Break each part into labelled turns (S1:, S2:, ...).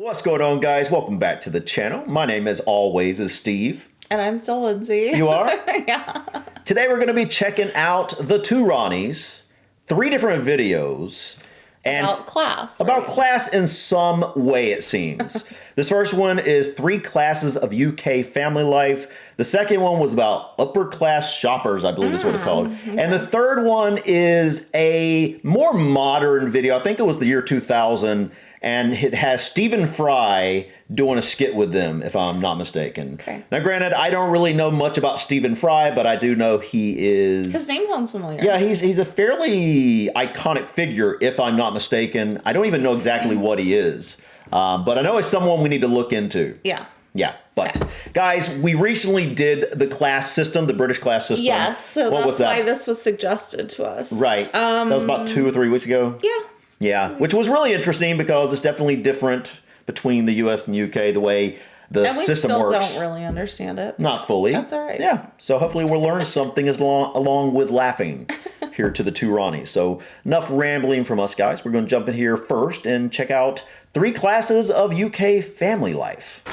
S1: What's going on, guys? Welcome back to the channel. My name, as always, is Steve.
S2: And I'm still Lindsay.
S1: You are?
S2: Yeah.
S1: Today we're going to be checking out the Two Ronnies, 3 different videos. And
S2: about class.
S1: About
S2: right?
S1: class in some way, it seems. This first one is 3 classes of UK family life. The second one was about upper class shoppers, I believe is what it's called. Okay. And the third one is a more modern video. I think it was the year 2000. And it has Stephen Fry doing a skit with them, if I'm not mistaken.
S2: Okay.
S1: Now, granted, I don't really know much about Stephen Fry, but I do know he is...
S2: His name sounds familiar.
S1: Yeah, he's a fairly iconic figure, if I'm not mistaken. I don't even know exactly what he is. But I know it's someone we need to look into.
S2: Yeah.
S1: Yeah, but guys, we recently did the class system, the British class system.
S2: Yes, so
S1: what
S2: that's why this was suggested to us.
S1: Right. That was about 2 or 3 weeks ago.
S2: Yeah.
S1: Yeah, which was really interesting because it's definitely different between the US and UK, the way the system works.
S2: And we still don't really understand it.
S1: Not fully.
S2: That's all right.
S1: Yeah, so hopefully we'll learn something along with laughing here to the Two Ronnies. So enough rambling from us, guys. We're going to jump in here first and check out 3 classes of UK family life.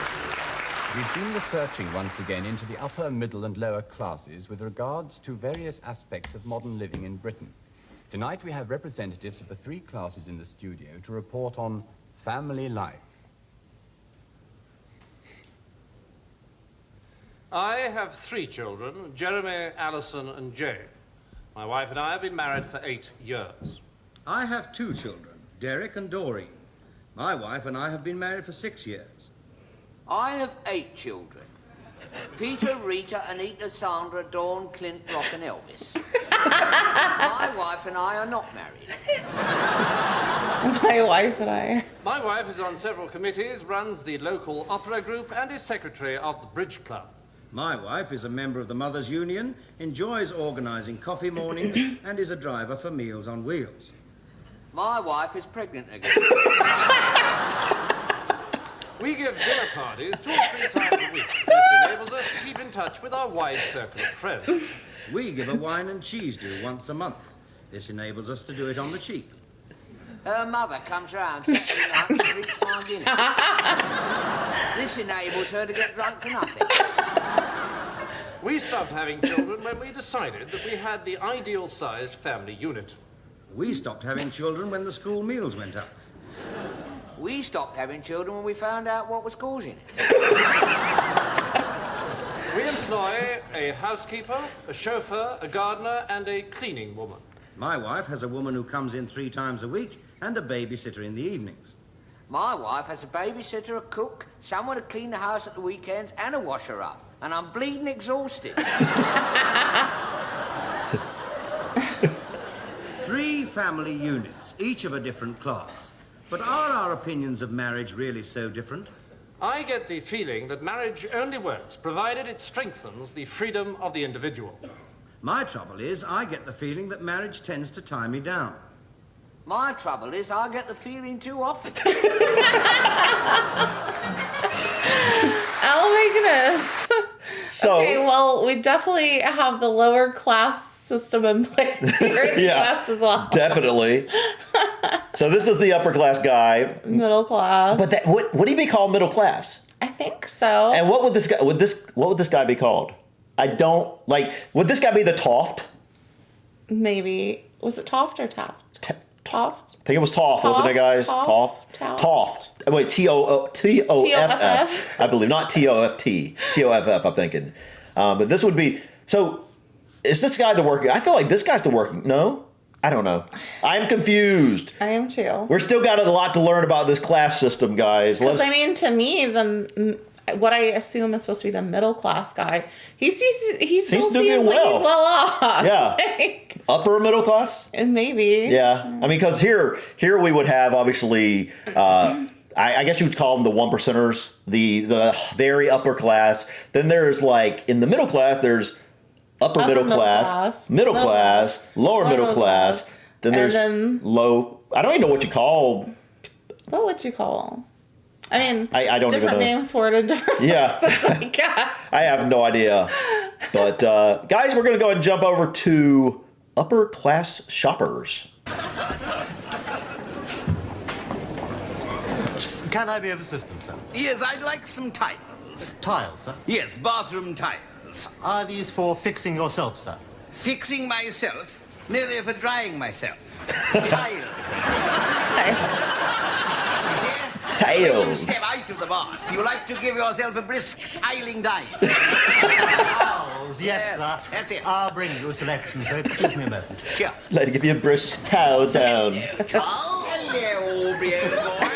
S3: We've been researching once again into the upper, middle and lower classes with regards to various aspects of modern living in Britain. Tonight we have representatives of the 3 classes in the studio to report on family life.
S4: I have 3 children, Jeremy, Alison and Jane. My wife and I have been married for 8 years.
S5: I have 2 children, Derek and Doreen. My wife and I have been married for 6 years.
S6: I have 8 children. Peter, Rita, Anita, Sandra, Dawn, Clint, Rock and Elvis. My wife and I are not married.
S2: My wife and I.
S4: My wife is on several committees, runs the local opera group and is secretary of the Bridge Club.
S5: My wife is a member of the Mothers Union, enjoys organising coffee mornings and is a driver for Meals on Wheels.
S6: My wife is pregnant again.
S4: We give dinner parties 2 or 3 times a week. This enables us to keep in touch with our wide circle of friends.
S5: We give a wine and cheese do once a month. This enables us to do it on the cheap.
S6: Her mother comes round Saturday night and drinks my Guinness. This enables her to get drunk for nothing.
S4: We stopped having children when we decided that we had the ideal-sized family unit.
S5: We stopped having children when the school meals went up.
S6: We stopped having children when we found out what was causing it.
S4: We employ a housekeeper, a chauffeur, a gardener, and a cleaning woman.
S5: My wife has a woman who comes in 3 times a week and a babysitter in the evenings.
S6: My wife has a babysitter, a cook, someone to clean the house at the weekends, and a washer up. And I'm bleeding exhausted.
S5: 3 family units, each of a different class. But are our opinions of marriage really so different?
S4: I get the feeling that marriage only works provided it strengthens the freedom of the individual.
S5: My trouble is, I get the feeling that marriage tends to tie me down.
S6: My trouble is, I get the feeling too often.
S2: Oh my goodness.
S1: So,
S2: okay, well, we definitely have the lower class system in place here in the US as well.
S1: Definitely. So this is the upper class guy.
S2: Middle class.
S1: But that would he be called middle class?
S2: I think so.
S1: And what would this guy what would this guy be called? I don't like. Would this guy be the Toft?
S2: Maybe. Was it Toft or Taft? Toft?
S1: I think it was Toft, wasn't it, guys?
S2: Toft?
S1: Toft. Wait, T-O-F-F, I believe, not T-O-F-T. T-O-F-F, I'm thinking. But this would be, so, is this guy the working? I feel like this guy's the working, no? I don't know. I'm confused.
S2: I am too.
S1: We're still got a lot to learn about this class system, guys.
S2: Because, I mean, to me, what I assume is supposed to be the middle class guy, he still seems like he's well off.
S1: Yeah.
S2: Like,
S1: upper middle class?
S2: And maybe.
S1: Yeah. I mean, because here we would have, obviously, I guess you would call them the 1%ers, the very upper class. Then there's, like, in the middle class, there's upper middle class, middle class, lower middle class. Then there's low, I don't even know what you call.
S2: What would you call? I mean,
S1: I don't even know.
S2: Different names for it in different places. Like,
S1: I have no idea. But guys, we're going to go ahead and jump over to upper class shoppers.
S7: Can I be of assistance, sir?
S8: Yes, I'd like some tiles.
S7: Tiles, sir?
S8: Yes, bathroom tiles.
S7: Are these for fixing yourself, sir?
S8: Fixing myself? No, they're for drying myself. Tiles.
S1: Tails.
S8: Step out of the bath. You like to give yourself a brisk tiling dive.
S7: Tiles, yes, sir.
S8: That's it.
S7: I'll bring you a selection, so excuse me a moment.
S8: Sure.
S1: Like to give you a brisk towel down.
S8: Charles. Hello, Aubrey, old boy.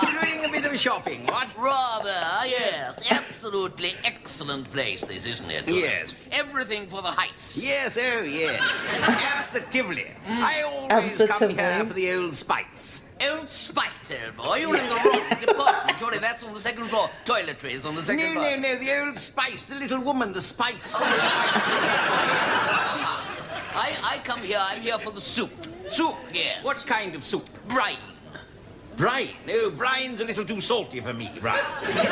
S8: Doing a bit of shopping, what?
S6: Rather, yes. Absolutely excellent place, this, isn't it?
S8: Yes.
S6: Everything for the heights.
S8: Yes, oh, yes. Absolutely. I always come here for the Old Spice.
S6: Old Spice, old boy. You're in the wrong department. Surely that's on the second floor. Toiletries on the second floor.
S8: No, the Old Spice. The little woman, the Spice.
S6: I come here, I'm here for the soup.
S8: Soup?
S6: Yes.
S8: What kind of soup?
S6: Brine.
S8: Brine? No, brine's a little too salty for me, brine.
S6: No,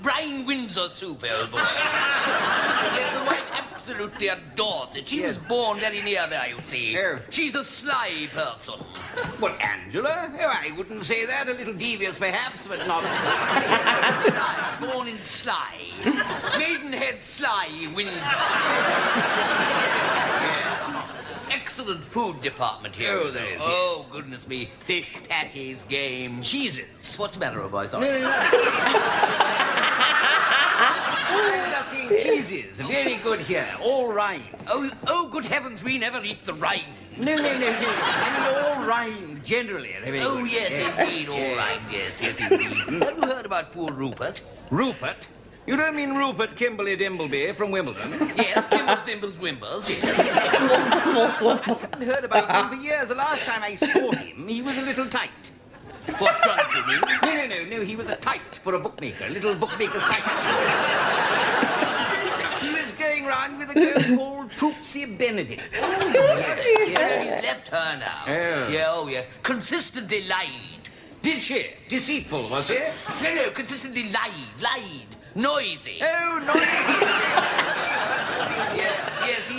S6: brine Windsor soup, old boy. Yes, the wife absolutely adores it. She was born very near there, you see.
S8: Oh.
S6: She's a sly person.
S8: What, Angela? Oh, I wouldn't say that. A little devious, perhaps, but not
S6: Sly. Born in Sly. Maidenhead Sly, Windsor. Excellent food department here.
S8: Oh, there is, yes.
S6: Oh, goodness me. Fish, patties, game.
S8: cheeses.
S6: What's the matter, old boy? Sorry.
S8: Just seeing cheeses. Very good here. All rind.
S6: Oh, good heavens, we never eat the rind.
S8: No. I mean, all rind, generally. They're very
S6: Oh,
S8: good.
S6: yes, indeed, all right. Yes, indeed. Have you heard about poor Rupert?
S8: Rupert? You don't mean Rupert Kimberly Dimbleby from Wimbledon?
S6: Yes, Kimbles, Dimbles, Wimbles, yes.
S8: I haven't heard about him for years. The last time I saw him, he was a little tight.
S6: What drunk, you mean?
S8: No, he was a tight for a bookmaker. A little bookmaker's tight. He was going round with a girl called Poopsie Benedict.
S6: He's left her now.
S8: Oh.
S6: Yeah. Consistently lied.
S8: Did she? Deceitful, was she?
S6: No, consistently lied. Noisy.
S8: Oh, noisy.
S6: Yes,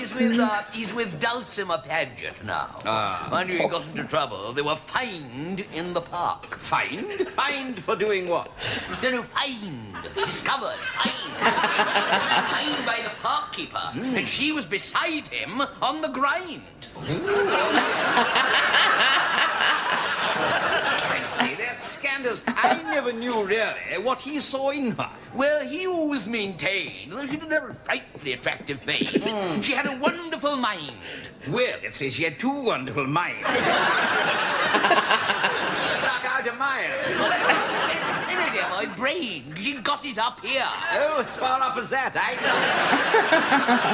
S6: he's with Dulcimer Paget now. Mind you, he got into trouble. They were fined in the park.
S8: Fined? Fined for doing what?
S6: No, fined. Discovered. Fined by the park keeper. And she was beside him on the grind.
S8: I see, that's scandalous. I never knew really what he saw in her.
S6: Well, he always maintained that she did have a frightfully attractive face. She had a wonderful mind.
S8: Well, let's say she had two wonderful minds. Stuck out a mile.
S6: No, dear, my brain. She got it up here.
S8: Oh, as far up as that, I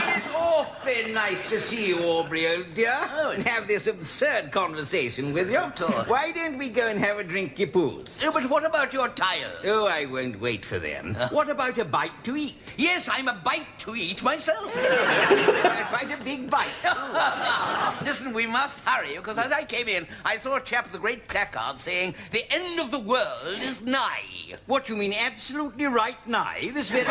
S8: know. It's awfully nice to see you, Aubrey, old dear. And have this absurd conversation with you. Why don't we go and have a drinky-poos?
S6: Oh, but what about your tiles?
S8: Oh, I won't wait for them. What about a bite to eat?
S6: Yes, I'm a bite to eat myself.
S8: Quite a big bite.
S6: Listen, we must hurry, because as I came in, I saw a chap with a great placard saying, "The end of the world is nigh."
S8: What, you mean absolutely right nigh? This very...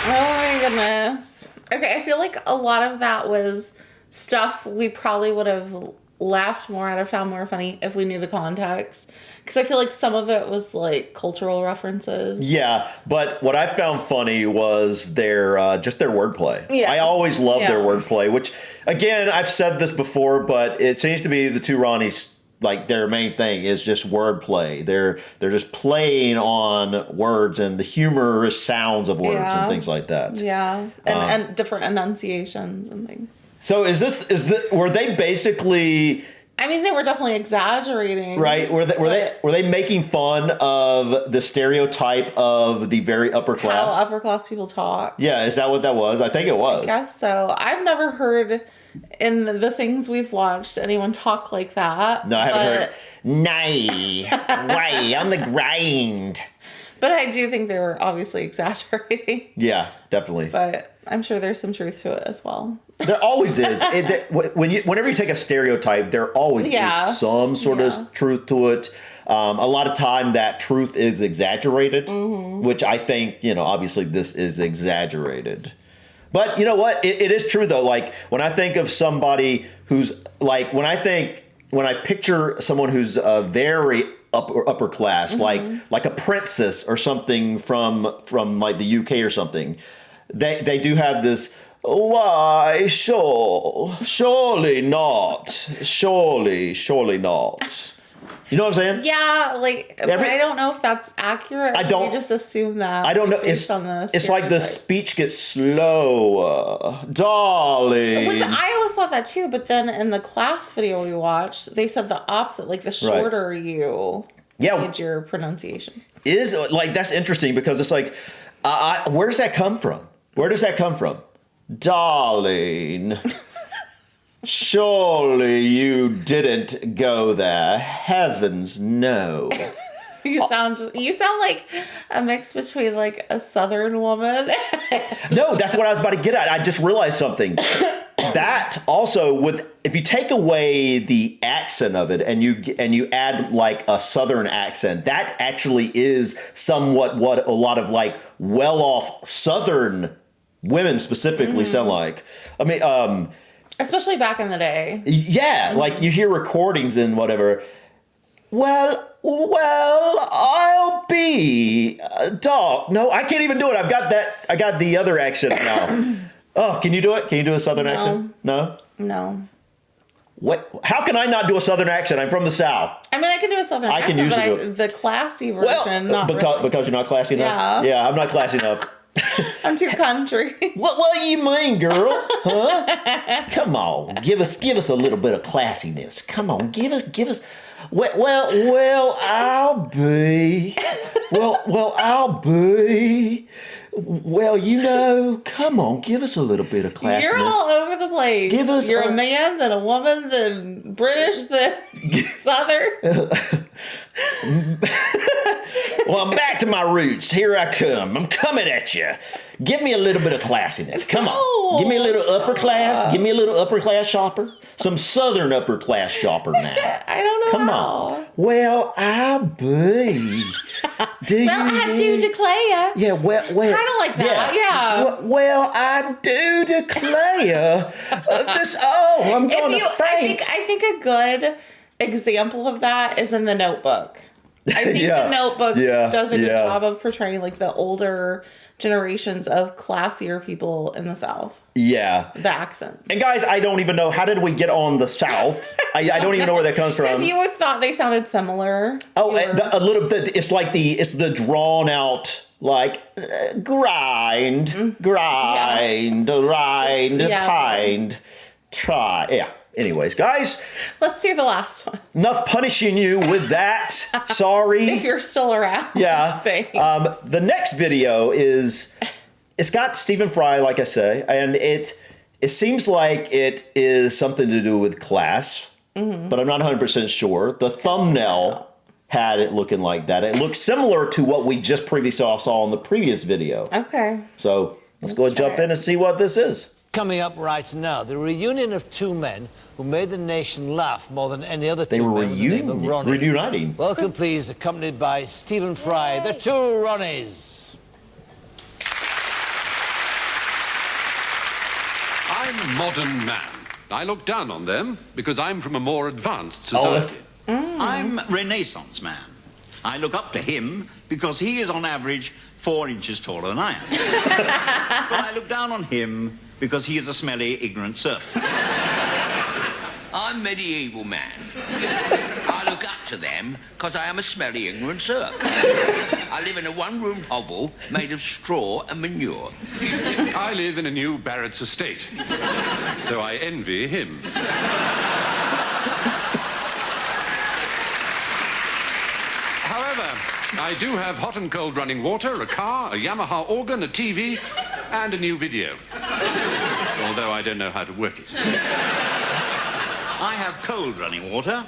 S2: Oh my goodness. Okay, I feel like a lot of that was stuff we probably would have laughed more at or found more funny if we knew the context. Because I feel like some of it was like cultural references.
S1: Yeah, but what I found funny was their just their wordplay.
S2: Yeah.
S1: I always love their wordplay, which, again, I've said this before, but it seems to be the Two Ronnies, like, their main thing is just wordplay. They're just playing on words and the humorous sounds of words and things like that.
S2: Yeah, and different enunciations and things.
S1: So were they basically...
S2: I mean, they were definitely exaggerating,
S1: right? Were they making fun of the stereotype of the very upper class?
S2: How upper class people talk?
S1: Yeah, is that what that was? I think it was.
S2: I guess so. I've never heard in the things we've watched anyone talk like that.
S1: No, I haven't heard. Nay, way on the grind.
S2: But I do think they were obviously exaggerating.
S1: Yeah, definitely.
S2: But I'm sure there's some truth to it as well.
S1: There always is. Whenever you take a stereotype, there always is some sort of truth to it. A lot of time that truth is exaggerated, which I think, obviously this is exaggerated. But you know what? It is true, though. Like, when I think of somebody who's, like, when I think when I picture someone who's very upper class, like a princess or something from like the UK or something, they do have this. Why, surely not. Surely not. You know what I'm saying?
S2: Yeah, like, but I don't know if that's accurate.
S1: I don't.
S2: We just assume that.
S1: I don't know.
S2: Based on the
S1: it's like the speech gets slower, darling.
S2: Which I always thought that too, but then in the class video we watched, they said the opposite. Like the shorter you made your pronunciation.
S1: Is like that's interesting because it's like, where does that come from? Where does that come from, darling? Surely you didn't go there. Heavens no.
S2: You sound like a mix between like a Southern woman.
S1: No, that's what I was about to get at. I just realized something. That also if you take away the accent of it and you add like a Southern accent, that actually is somewhat what a lot of like well-off Southern women specifically sound like. I mean,
S2: especially back in the day.
S1: Yeah, like you hear recordings and whatever. Well, I'll be dog. No, I can't even do it. I got the other accent now. Oh, can you do it? Can you do a Southern accent? No?
S2: No.
S1: What? How can I not do a Southern accent? I'm from the South.
S2: I mean, I can do a Southern accent,
S1: can usually do it.
S2: the classy version, not
S1: because you're not classy enough? Yeah, I'm not classy enough.
S2: I'm too country.
S1: What do you mean, girl? Huh? Come on, give us a little bit of classiness. Come on, give us. Well, I'll be. I'll be. Well, come on, give us a little bit of classiness.
S2: You're all over the place. You're a man, then a woman, then British, then Southern.
S1: Well, I'm back to my roots. Here I come. I'm coming at you. Give me a little bit of classiness. Come on. Give me a little upper class. Give me a little upper class shopper. Some Southern upper class shopper now.
S2: I don't know.
S1: Come on. Well, I be.
S2: I do declare.
S1: Yeah, well. Kind
S2: of like that, yeah.
S1: Well, I do declare. I'm going to faint.
S2: I think a good example of that is in The Notebook. I think The Notebook does a good job of portraying like the older generations of classier people in the South.
S1: Yeah.
S2: The accent.
S1: And guys, I don't even know, how did we get on the South? I don't even know where that comes from.
S2: Because you thought they sounded similar.
S1: Oh, a little bit. It's like it's the drawn out, like, grind, pine, try. Yeah. Anyways, guys.
S2: Let's do the last one.
S1: Enough punishing you with that. Sorry.
S2: If you're still around.
S1: Yeah.
S2: Thanks.
S1: The next video it's got Stephen Fry, like I say, and it seems like it is something to do with class, but I'm not 100% sure. The thumbnail had it looking like that. It looks similar to what we just previously saw in the previous video.
S2: Okay.
S1: So let's go and jump in and see what this is.
S9: Coming up right now, the reunion of two men who made the nation laugh more than any other
S1: They
S9: two
S1: were
S9: men with the name of Ronnie.
S1: reuniting.
S9: Welcome, please, accompanied by Stephen Fry, the Two Ronnies.
S10: I'm a modern man. I look down on them because I'm from a more advanced society.
S11: I'm Renaissance man. I look up to him because he is on average 4 inches taller than I am. But I look down on him because he is a smelly, ignorant serf.
S6: I'm medieval man. I look up to them because I am a smelly, ignorant serf. I live in a one-room hovel made of straw and manure.
S10: I live in a new Barrett's estate, so I envy him. However, I do have hot and cold running water, a car, a Yamaha organ, a TV, and a new video. Although I don't know how to work it.
S11: I have cold running water,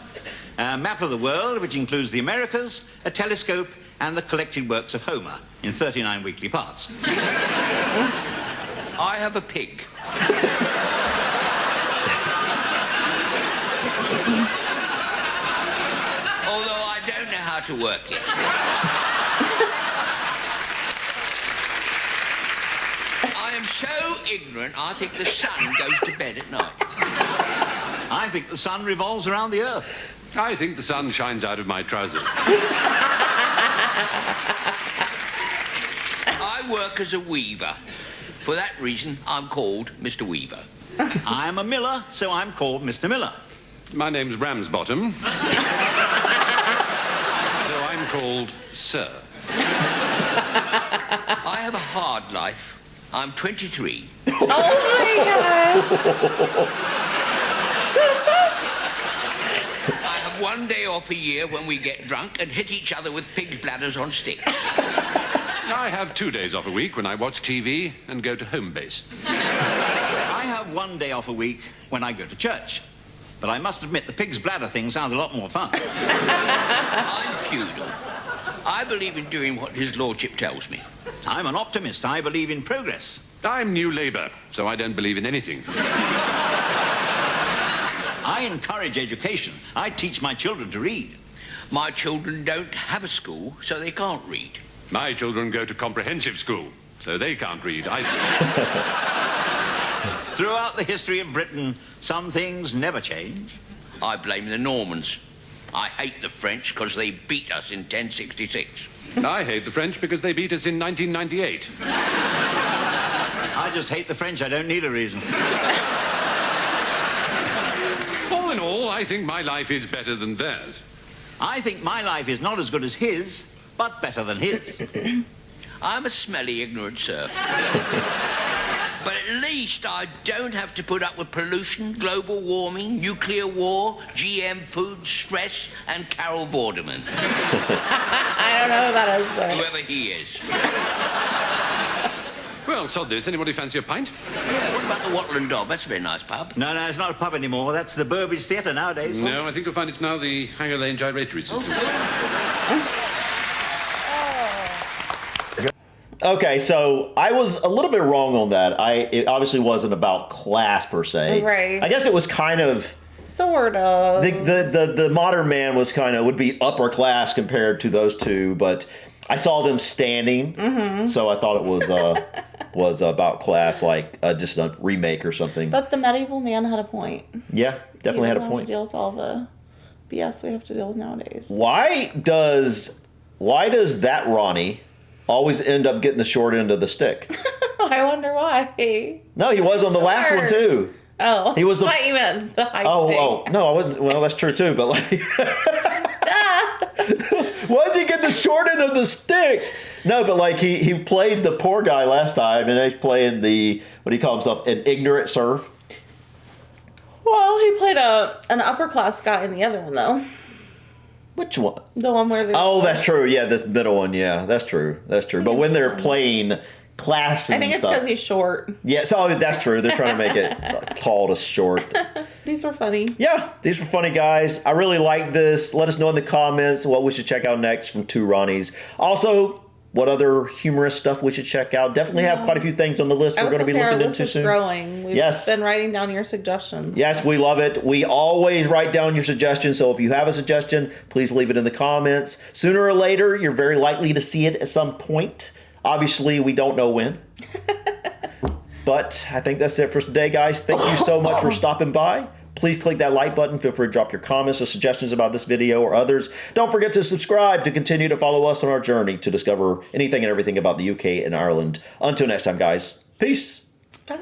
S11: a map of the world which includes the Americas, a telescope, and the collected works of Homer in 39 weekly parts.
S6: I have a pig. Although I don't know how to work it. I am so ignorant, I think the sun goes to bed at night.
S11: I think the sun revolves around the earth.
S10: I think the sun shines out of my trousers.
S6: I work as a weaver. For that reason, I'm called Mr. Weaver.
S11: I am a miller, so I'm called Mr. Miller.
S10: My name's Ramsbottom. So I'm called Sir.
S6: I have a hard life. I'm 23.
S2: Oh my gosh.
S6: I have one day off a year when we get drunk and hit each other with pig's bladders on sticks.
S10: I have 2 days off a week when I watch TV and go to home base.
S11: I have one day off a week when I go to church. But I must admit, the pig's bladder thing sounds a lot more fun.
S6: I'm feudal. I believe in doing what his lordship tells me.
S11: I'm an optimist. I believe in progress.
S10: I'm New Labour, so I don't believe in anything.
S11: I encourage education. I teach my children to read.
S6: My children don't have a school, so they can't read.
S10: My children go to comprehensive school, so they can't read either.
S11: Throughout the history of Britain, some things never change.
S6: I blame the Normans. I hate the French because they beat us in 1066.
S10: I hate the French because they beat us in 1998.
S11: I just hate the French. I don't need a reason.
S10: All in all, I think my life is better than theirs.
S11: I think my life is not as good as his, but better than his.
S6: I'm a smelly, ignorant serf. But at least I don't have to put up with pollution, global warming, nuclear war, GM food, stress, and Carol Vorderman.
S2: I don't know who that is, but...
S6: Whoever he is.
S10: Well, sod this. Anybody fancy a pint?
S6: What about the Wattle and Dob? That's a very nice pub.
S11: No, it's not a pub anymore. That's the Burbage Theatre nowadays.
S10: No, I think you'll find it's now the Hanger Lane Gyratory System.
S1: Okay, so I was a little bit wrong on that. It obviously wasn't about class per se.
S2: Right.
S1: I guess it was kind of
S2: sort of.
S1: The modern man was would be upper class compared to those two, but I saw them standing, so I thought it was about class, like just a remake or something.
S2: But the medieval man had a point.
S1: Yeah, definitely had a
S2: Have
S1: point.
S2: to deal with all the BS we have to deal with nowadays.
S1: Why does that Ronnie always end up getting the short end of the stick?
S2: I wonder why.
S1: No, he was on the last one too.
S2: Oh,
S1: he was.
S2: I thought you meant the height thing.
S1: No, I wasn't. Well, that's true too. But like, why does he get the short end of the stick? No, but like he played the poor guy last time, and he's playing the, what do you call himself, an ignorant serf.
S2: Well, he played an upper class guy in the other one though.
S1: Which one?
S2: The one where they...
S1: Oh, that's true. Yeah, this middle one. Yeah, that's true. That's true. But when they're playing class and
S2: I think it's because he's short.
S1: Yeah, so that's true. They're trying to make it tall to short.
S2: These were funny.
S1: Yeah, these were funny, guys. I really like this. Let us know in the comments what we should check out next from Two Ronnies. Also, what other humorous stuff we should check out. Definitely have quite a few things on the list we're going to be looking into soon.
S2: Growing. We've been writing down your suggestions.
S1: Yes, we love it. We always write down your suggestions, so if you have a suggestion, please leave it in the comments. Sooner or later, you're very likely to see it at some point. Obviously, we don't know when. But I think that's it for today, guys. Thank you so much for stopping by. Please click that like button. Feel free to drop your comments or suggestions about this video or others. Don't forget to subscribe to continue to follow us on our journey to discover anything and everything about the UK and Ireland. Until next time, guys. Peace.
S2: Bye.